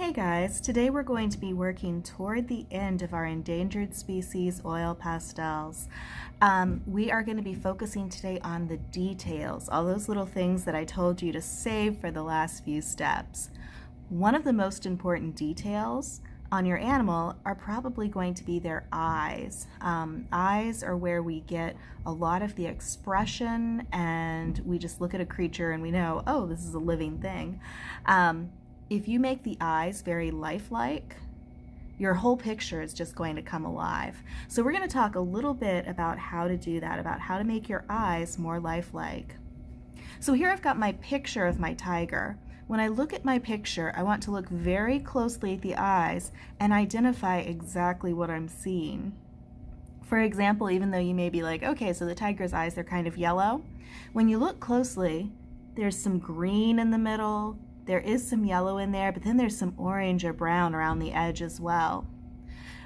Hey guys, today we're going to be working toward the end of our endangered species oil pastels. We are going to be focusing today on the details, all those little things that I told you to save for the last few steps. One of the most important details on your animal are probably going to be their eyes. Eyes are where we get a lot of the expression, and we just look at a creature and we know, oh, this is a living thing. If you make the eyes very lifelike, your whole picture is just going to come alive. So we're going to talk a little bit about how to do that, about how to make your eyes more lifelike. So here I've got my picture of my tiger. When I look at my picture, I want to look very closely at the eyes and identify exactly what I'm seeing. For example, even though you may be like, okay, so the tiger's eyes, they're kind of yellow. When you look closely, there's some green in the middle, there is some yellow in there, but then there's some orange or brown around the edge as well.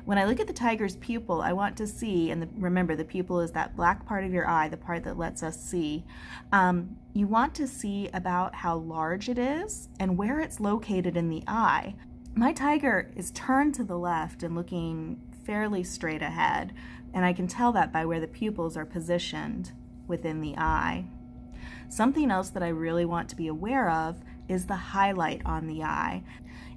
When I look at the tiger's pupil, I want to see, and remember the pupil is that black part of your eye, the part that lets us see. You want to see about how large it is and where it's located in the eye. My tiger is turned to the left and looking fairly straight ahead, and I can tell that by where the pupils are positioned within the eye. Something else that I really want to be aware of is the highlight on the eye.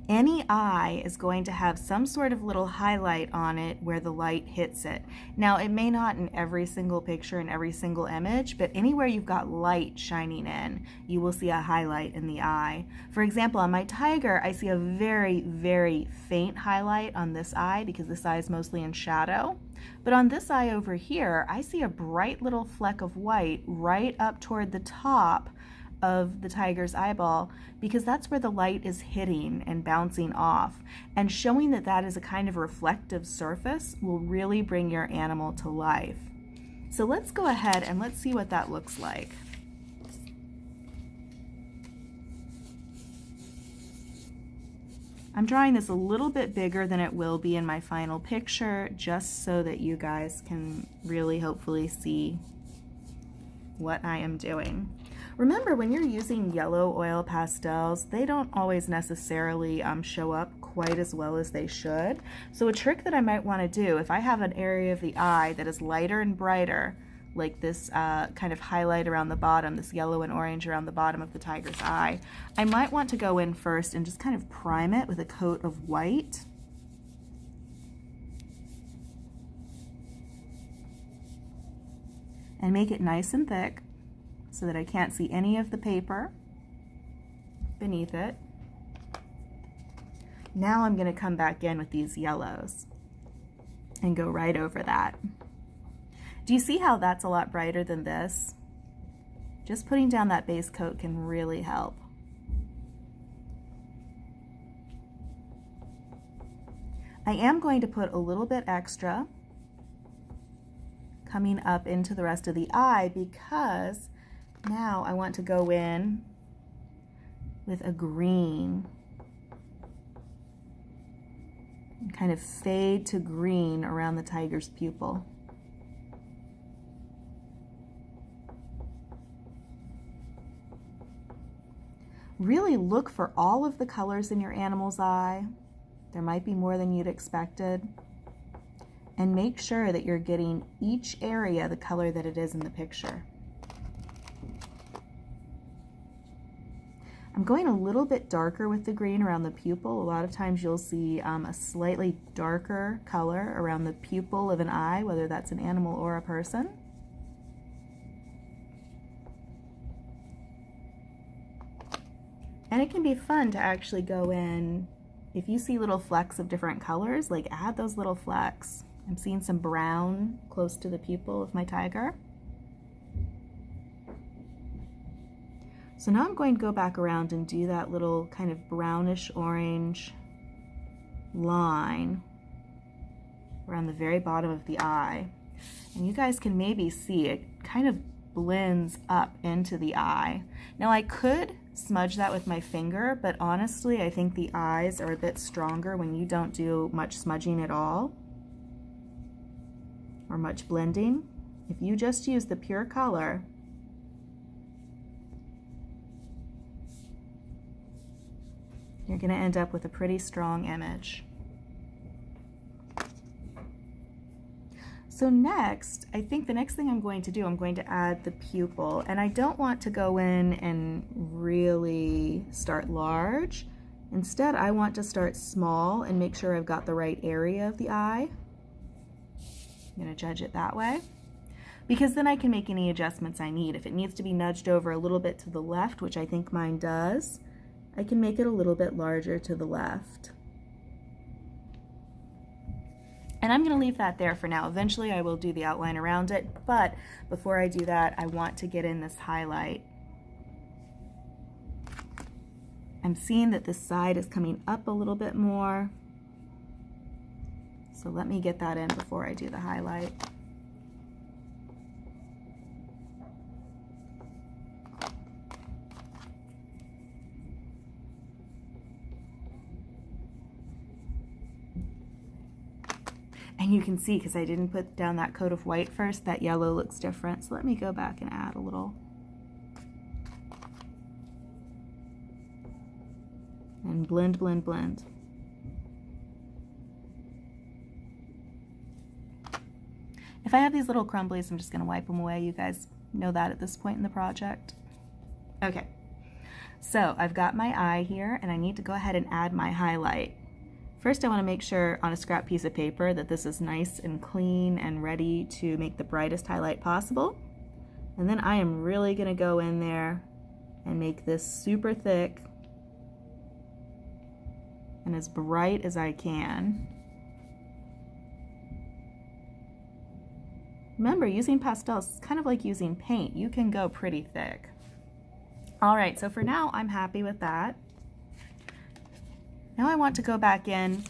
Any eye is going to have some sort of little highlight on it where the light hits it. Now, it may not in every single picture, in every single image, but anywhere you've got light shining in, you will see a highlight in the eye. For example, on my tiger, I see a very, very faint highlight on this eye because this eye is mostly in shadow. But on this eye over here, I see a bright little fleck of white right up toward the top of the tiger's eyeball, because that's where the light is hitting and bouncing off. And showing that that is a kind of reflective surface will really bring your animal to life. So let's go ahead and let's see what that looks like. I'm drawing this a little bit bigger than it will be in my final picture, just so that you guys can really hopefully see what I am doing. Remember, when you're using yellow oil pastels, they don't always necessarily show up quite as well as they should. So a trick that I might want to do, if I have an area of the eye that is lighter and brighter, like this kind of highlight around the bottom, this yellow and orange around the bottom of the tiger's eye, I might want to go in first and just kind of prime it with a coat of white. And make it nice and thick so that I can't see any of the paper beneath it. Now I'm going to come back in with these yellows and go right over that. Do you see how that's a lot brighter than this? Just putting down that base coat can really help. I am going to put a little bit extra coming up into the rest of the eye, because now I want to go in with a green, and kind of fade to green around the tiger's pupil. Really look for all of the colors in your animal's eye. There might be more than you'd expected. And make sure that you're getting each area the color that it is in the picture. I'm going a little bit darker with the green around the pupil. A lot of times you'll see a slightly darker color around the pupil of an eye, whether that's an animal or a person. And it can be fun to actually go in, if you see little flecks of different colors, like add those little flecks. I'm seeing some brown close to the pupil of my tiger. So now I'm going to go back around and do that little kind of brownish orange line around the very bottom of the eye. And you guys can maybe see it kind of blends up into the eye. Now I could smudge that with my finger, but honestly I think the eyes are a bit stronger when you don't do much smudging at all or much blending. If you just use the pure color, you're going to end up with a pretty strong image. So next, I think the next thing I'm going to do, I'm going to add the pupil, and I don't want to go in and really start large. Instead, I want to start small and make sure I've got the right area of the eye. I'm going to judge it that way, because then I can make any adjustments I need. If it needs to be nudged over a little bit to the left, which I think mine does, I can make it a little bit larger to the left. And I'm going to leave that there for now. Eventually I will do the outline around it, but before I do that, I want to get in this highlight. I'm seeing that this side is coming up a little bit more. So let me get that in before I do the highlight. And you can see, because I didn't put down that coat of white first, that yellow looks different. So let me go back and add a little. And blend, blend, blend. If I have these little crumblies, I'm just going to wipe them away. You guys know that at this point in the project. Okay, so I've got my eye here, and I need to go ahead and add my highlight. First, I want to make sure on a scrap piece of paper that this is nice and clean and ready to make the brightest highlight possible. And then I am really going to go in there and make this super thick and as bright as I can. Remember, using pastels is kind of like using paint. You can go pretty thick. All right, so for now, I'm happy with that. Now I want to go back in.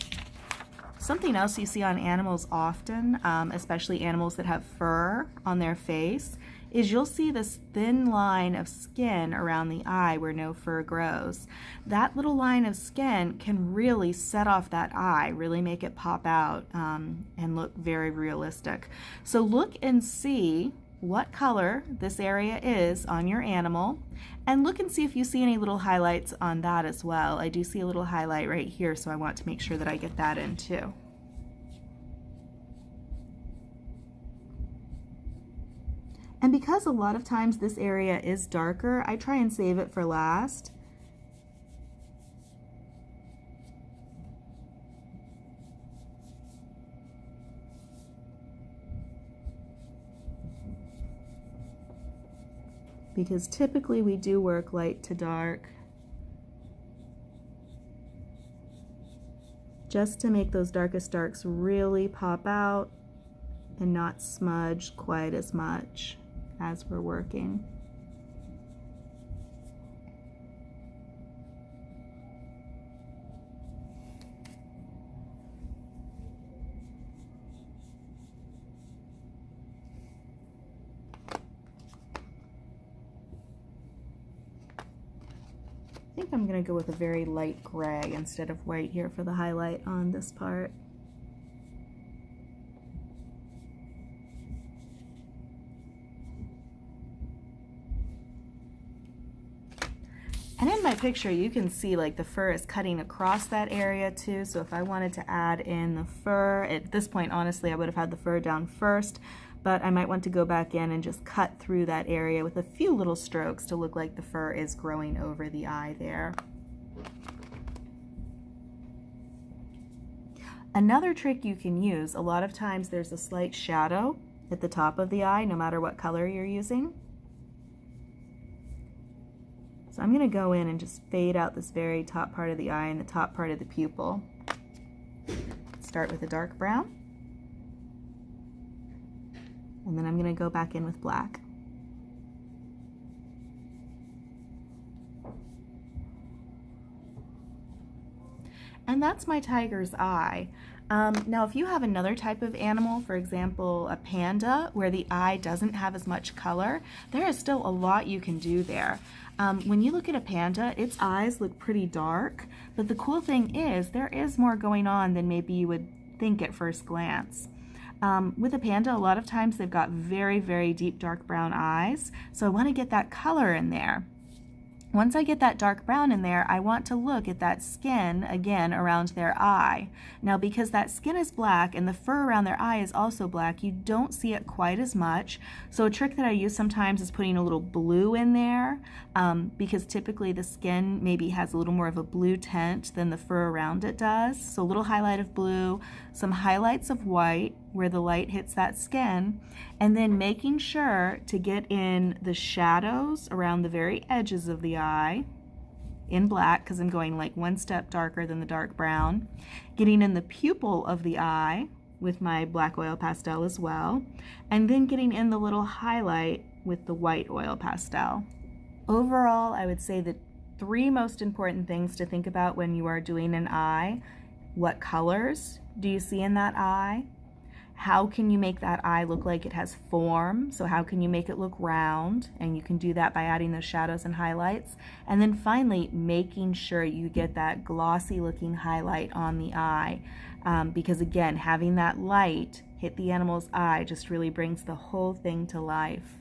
Something else you see on animals often, especially animals that have fur on their face, is you'll see this thin line of skin around the eye where no fur grows. That little line of skin can really set off that eye, really make it pop out and look very realistic. So look and see what color this area is on your animal, and look and see if you see any little highlights on that as well. I do see a little highlight right here, so I want to make sure that I get that in too. And because a lot of times this area is darker, I try and save it for last. Because typically we do work light to dark, just to make those darkest darks really pop out and not smudge quite as much as we're working. I think I'm going to go with a very light gray instead of white here for the highlight on this part. And in my picture you can see like the fur is cutting across that area too, so if I wanted to add in the fur, at this point honestly I would have had the fur down first, but I might want to go back in and just cut through that area with a few little strokes to look like the fur is growing over the eye there. Another trick you can use, a lot of times there's a slight shadow at the top of the eye, no matter what color you're using. So I'm going to go in and just fade out this very top part of the eye and the top part of the pupil. Start with a dark brown. And then I'm going to go back in with black. And that's my tiger's eye. Now if you have another type of animal, for example a panda, where the eye doesn't have as much color, there is still a lot you can do there. When you look at a panda, its eyes look pretty dark, but the cool thing is there is more going on than maybe you would think at first glance. With a panda, a lot of times they've got very, very deep dark brown eyes, so I want to get that color in there. Once I get that dark brown in there, I want to look at that skin again around their eye. Now, because that skin is black and the fur around their eye is also black, you don't see it quite as much. So a trick that I use sometimes is putting a little blue in there, because typically the skin maybe has a little more of a blue tint than the fur around it does. So a little highlight of blue, some highlights of white where the light hits that skin, and then making sure to get in the shadows around the very edges of the eye in black, because I'm going like one step darker than the dark brown, getting in the pupil of the eye with my black oil pastel as well, and then getting in the little highlight with the white oil pastel. Overall, I would say the three most important things to think about when you are doing an eye: what colors do you see in that eye? How can you make that eye look like it has form? So how can you make it look round? And you can do that by adding those shadows and highlights. And then finally, making sure you get that glossy looking highlight on the eye. Because again, having that light hit the animal's eye just really brings the whole thing to life.